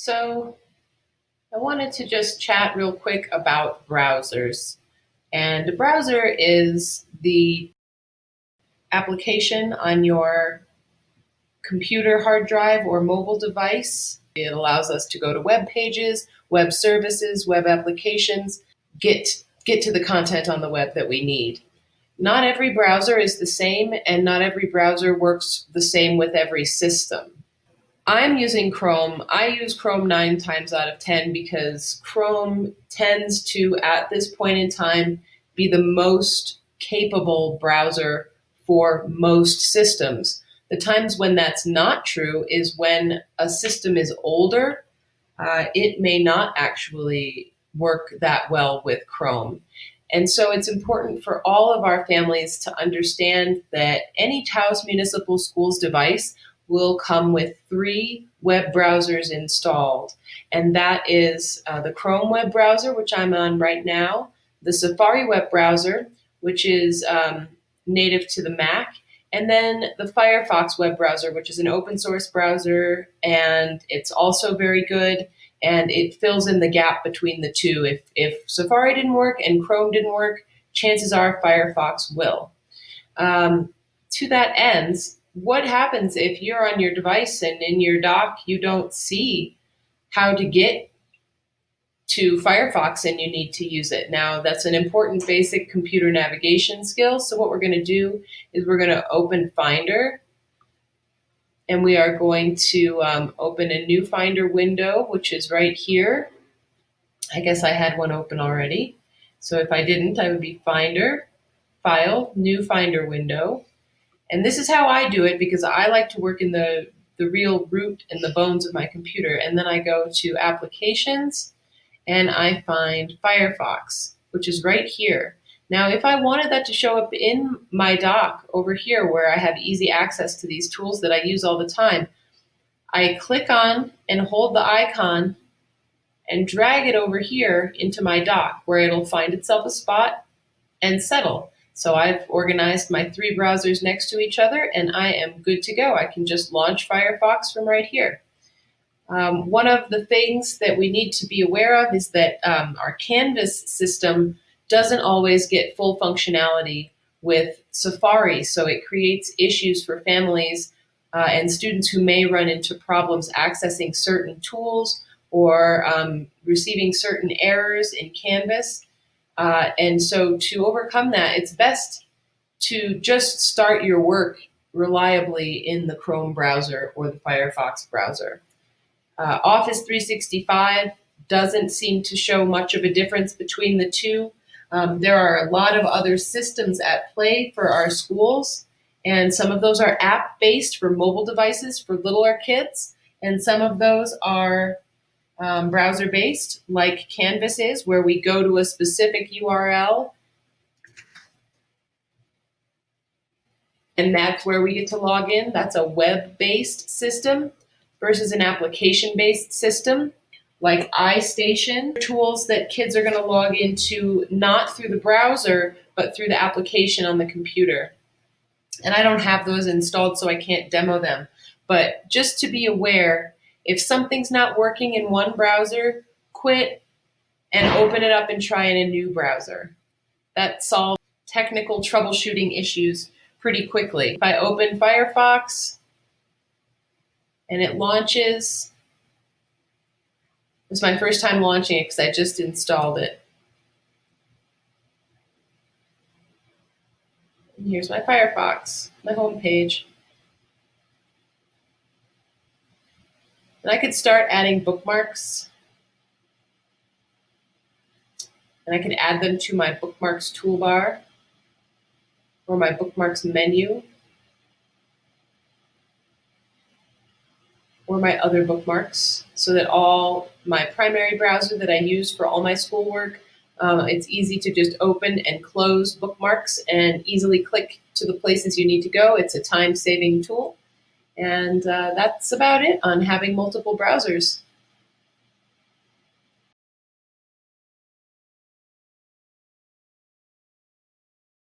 So I wanted to just chat real quick about browsers. And a browser is the application on your computer hard drive or mobile device. It allows us to go to web pages, web services, web applications, get to the content on the web that we need. Not every browser is the same, and not every browser works the same with every system. I'm using Chrome. I use Chrome 9 times out of 10 because Chrome tends to, at this point in time, be the most capable browser for most systems. The times when that's not true is when a system is older. It may not actually work that well with Chrome. And so it's important for all of our families to understand that any Taos Municipal Schools device will come with 3 web browsers installed. And that is the Chrome web browser, which I'm on right now, the Safari web browser, which is native to the Mac, and then the Firefox web browser, which is an open source browser, and it's also very good, and it fills in the gap between the two. If Safari didn't work and Chrome didn't work, chances are Firefox will. To that end, what happens if you're on your device and in your dock you don't see how to get to Firefox and you need to use it? Now, that's an important basic computer navigation skill. So what we're going to do is we're going to open Finder, and we are going to open a new Finder window, which is right here. I guess I had one open already. So if I didn't, I would be Finder, File, New Finder window. And this is how I do it because I like to work in the real root and the bones of my computer. And then I go to Applications, and I find Firefox, which is right here. Now, if I wanted that to show up in my dock over here where I have easy access to these tools that I use all the time, I click on and hold the icon and drag it over here into my dock where it'll find itself a spot and settle. So I've organized my 3 browsers next to each other, and I am good to go. I can just launch Firefox from right here. One of the things that we need to be aware of is that our Canvas system doesn't always get full functionality with Safari, so it creates issues for families and students who may run into problems accessing certain tools or receiving certain errors in Canvas. And so to overcome that, it's best to just start your work reliably in the Chrome browser or the Firefox browser. Office 365 doesn't seem to show much of a difference between the two. There are a lot of other systems at play for our schools, and some of those are app-based for mobile devices for littler kids, and some of those are browser-based, like Canvas is, where we go to a specific URL, and that's where we get to log in. That's a web-based system versus an application-based system like iStation, tools that kids are going to log into not through the browser, but through the application on the computer. And I don't have those installed, so I can't demo them. But just to be aware, if something's not working in one browser, quit and open it up and try in a new browser. That solves technical troubleshooting issues pretty quickly. If I open Firefox and it launches, it's my first time launching it because I just installed it. And here's my Firefox, my home page. And I could start adding bookmarks. And I could add them to my bookmarks toolbar or my bookmarks menu or my other bookmarks, so that all my primary browser that I use for all my schoolwork, it's easy to just open and close bookmarks and easily click to the places you need to go. It's a time-saving tool. And that's about it on having multiple browsers.